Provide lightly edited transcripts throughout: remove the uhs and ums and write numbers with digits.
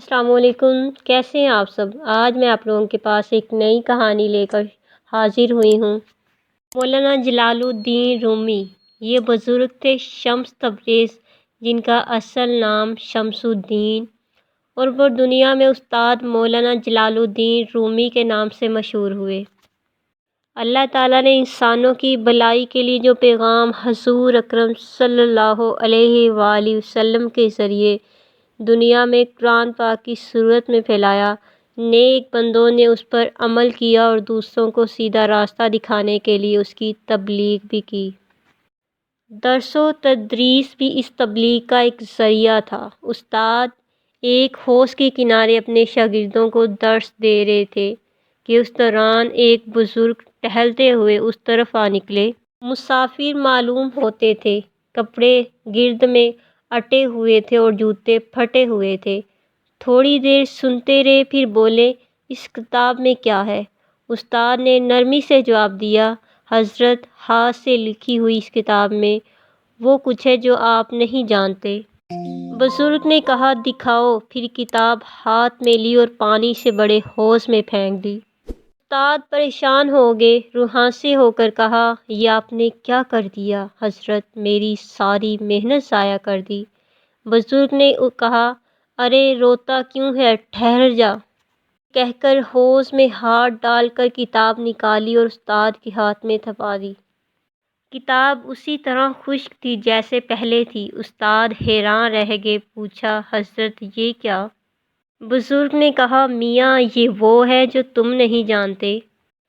السلام علیکم، کیسے ہیں آپ سب؟ آج میں آپ لوگوں کے پاس ایک نئی کہانی لے کر حاضر ہوئی ہوں۔ مولانا جلال الدین رومی یہ بزرگ تھے شمس تبریز، جن کا اصل نام شمس الدین، اور وہ دنیا میں استاد مولانا جلال الدین رومی کے نام سے مشہور ہوئے۔ اللہ تعالیٰ نے انسانوں کی بھلائی کے لیے جو پیغام حضور اکرم صلی اللہ علیہ وآلہ وسلم کے ذریعے دنیا میں قرآن پاک کی صورت میں پھیلایا، نیک بندوں نے اس پر عمل کیا اور دوسروں کو سیدھا راستہ دکھانے کے لیے اس کی تبلیغ بھی کی۔ درس و تدریس بھی اس تبلیغ کا ایک ذریعہ تھا۔ استاد ایک حوض کے کنارے اپنے شاگردوں کو درس دے رہے تھے کہ اس دوران ایک بزرگ ٹہلتے ہوئے اس طرف آ نکلے۔ مسافر معلوم ہوتے تھے، کپڑے گرد میں اٹے ہوئے تھے اور جوتے پھٹے ہوئے تھے۔ تھوڑی دیر سنتے رہے، پھر بولے، اس کتاب میں کیا ہے؟ استاد نے نرمی سے جواب دیا، حضرت، ہاتھ سے لکھی ہوئی اس کتاب میں وہ کچھ ہے جو آپ نہیں جانتے۔ بزرگ نے کہا، دکھاؤ۔ پھر کتاب ہاتھ میں لی اور پانی سے بڑے حوض میں پھینک دی۔ استاد پریشان ہو گئے، روحاں سے ہو کر کہا، یہ آپ نے کیا کر دیا حضرت؟ میری ساری محنت ضائع کر دی۔ بزرگ نے کہا، ارے روتا کیوں ہے، ٹھہر جا۔ کہہ کر حوض میں ہاتھ ڈال کر کتاب نکالی اور استاد کے ہاتھ میں تھما دی۔ کتاب اسی طرح خشک تھی جیسے پہلے تھی۔ استاد حیران رہ گئے، پوچھا، حضرت یہ کیا؟ بزرگ نے کہا، میاں یہ وہ ہے جو تم نہیں جانتے۔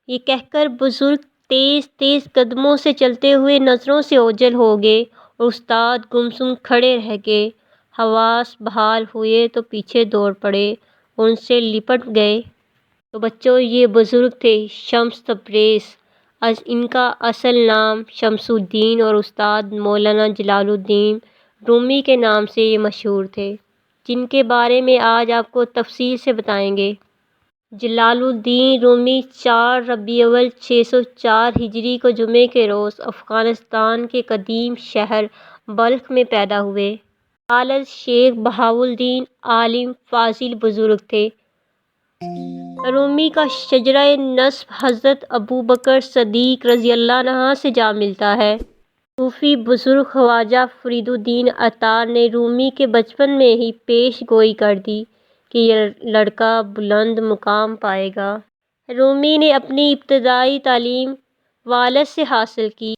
یہ کہہ کر بزرگ تیز تیز قدموں سے چلتے ہوئے نظروں سے اوجھل ہو گئے اور استاد گمسم کھڑے رہ گئے۔ حواس بحال ہوئے تو پیچھے دوڑ پڑے اور ان سے لپٹ گئے۔ تو بچوں، یہ بزرگ تھے شمس تبریز۔ ان کا اصل نام شمس الدین اور استاد مولانا جلال الدین رومی کے نام سے یہ مشہور تھے، جن کے بارے میں آج آپ کو تفصیل سے بتائیں گے۔ جلال الدین رومی 4 ربیع الاول 604 ہجری کو جمعے کے روز افغانستان کے قدیم شہر بلخ میں پیدا ہوئے۔ والد شیخ بہاؤالدین عالم فاضل بزرگ تھے۔ رومی کا شجرہ نسب حضرت ابوبکر صدیق رضی اللہ عنہ سے جا ملتا ہے۔ صوفی بزرگ خواجہ فرید الدین عطار نے رومی کے بچپن میں ہی پیش گوئی کر دی کہ یہ لڑکا بلند مقام پائے گا۔ رومی نے اپنی ابتدائی تعلیم والد سے حاصل کی۔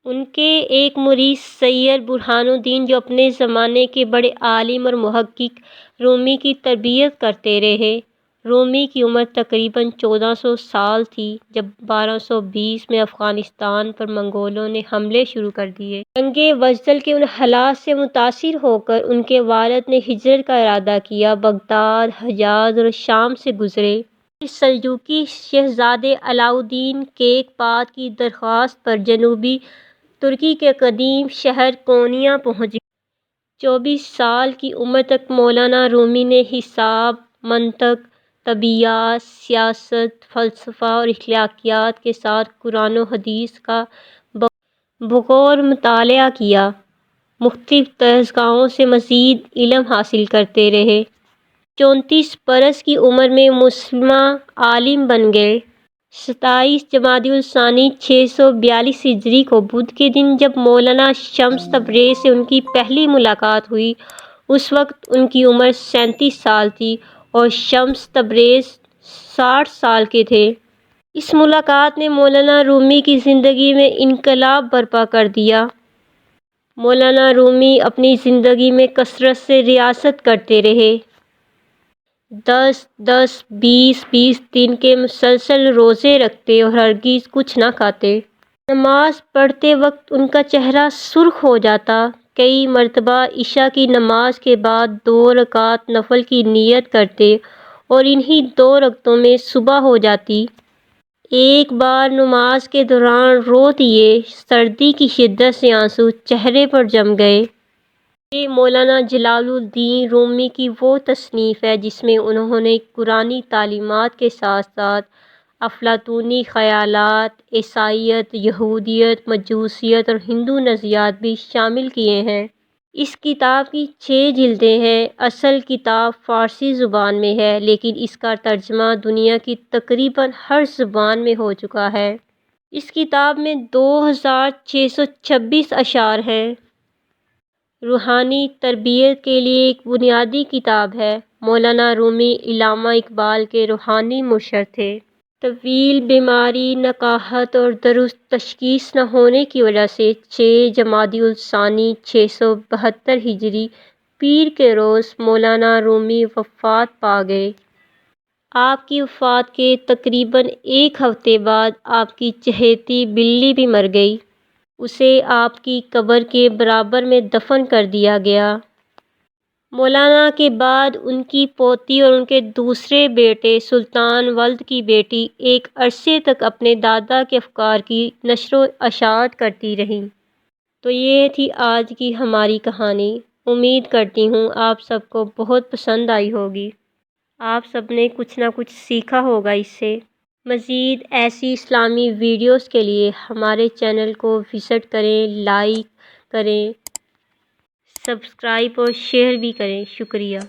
ان کے ایک مرید سید برہان الدین، جو اپنے زمانے کے بڑے عالم اور محقق، رومی کی تربیت کرتے رہے۔ رومی کی عمر تقریباً 1400 سال تھی جب 1220 میں افغانستان پر منگولوں نے حملے شروع کر دیے۔ جنگ بزدل کے ان حالات سے متاثر ہو کر ان کے والد نے ہجرت کا ارادہ کیا، بغداد، حجاز اور شام سے گزرے۔ پھر سلجوقی شہزادے علاء الدین کیقباد کی درخواست پر جنوبی ترکی کے قدیم شہر کونیا پہنچ گئے۔ 24 سال کی عمر تک مولانا رومی نے حساب، منطق، طبیعیات، سیاست، فلسفہ اور اخلاقیات کے ساتھ قرآن و حدیث کا بغور مطالعہ کیا۔ مختلف درسگاہوں سے مزید علم حاصل کرتے رہے۔ 34 برس کی عمر میں مسلمہ عالم بن گئے۔ 27 جمادی الثانی 642 ہجری کو بدھ کے دن جب مولانا شمس تبریز سے ان کی پہلی ملاقات ہوئی، اس وقت ان کی عمر 37 سال تھی اور شمس تبریز 60 سال کے تھے۔ اس ملاقات نے مولانا رومی کی زندگی میں انقلاب برپا کر دیا۔ مولانا رومی اپنی زندگی میں کثرت سے ریاضت کرتے رہے۔ 10-10، 20-20 دن کے مسلسل روزے رکھتے اور ہرگز کچھ نہ کھاتے۔ نماز پڑھتے وقت ان کا چہرہ سرخ ہو جاتا۔ کئی مرتبہ عشاء کی نماز کے بعد 2 رکعت نفل کی نیت کرتے اور انہی 2 رکعتوں میں صبح ہو جاتی۔ ایک بار نماز کے دوران رو دیے، سردی کی شدت سے آنسو چہرے پر جم گئے۔ یہ مولانا جلال الدین رومی کی وہ تصنیف ہے جس میں انہوں نے قرآنی تعلیمات کے ساتھ ساتھ افلاطونی خیالات، عیسائیت، یہودیت، مجوسیت اور ہندو نظریات بھی شامل کیے ہیں۔ اس کتاب کی 6 جلدیں ہیں۔ اصل کتاب فارسی زبان میں ہے، لیکن اس کا ترجمہ دنیا کی تقریباً ہر زبان میں ہو چکا ہے۔ اس کتاب میں 2626 اشعار ہیں۔ روحانی تربیت کے لیے ایک بنیادی کتاب ہے۔ مولانا رومی علامہ اقبال کے روحانی مرشد تھے۔ طویل بیماری، نکاحت اور درست تشخیص نہ ہونے کی وجہ سے 6 جمادی الثانی 672 ہجری پیر کے روز مولانا رومی وفات پا گئے۔ آپ کی وفات کے تقریباً ایک ہفتے بعد آپ کی چہیتی بلی بھی مر گئی۔ اسے آپ کی قبر کے برابر میں دفن کر دیا گیا۔ مولانا کے بعد ان کی پوتی اور ان کے دوسرے بیٹے سلطان ولد کی بیٹی ایک عرصے تک اپنے دادا کے افکار کی نشر و اشاعت کرتی رہیں۔ تو یہ تھی آج کی ہماری کہانی۔ امید کرتی ہوں آپ سب کو بہت پسند آئی ہوگی۔ آپ سب نے کچھ نہ کچھ سیکھا ہوگا اس سے۔ مزید ایسی اسلامی ویڈیوز کے لیے ہمارے چینل کو وزٹ کریں، لائک کریں، سبسکرائب اور شیئر بھی کریں۔ شکریہ۔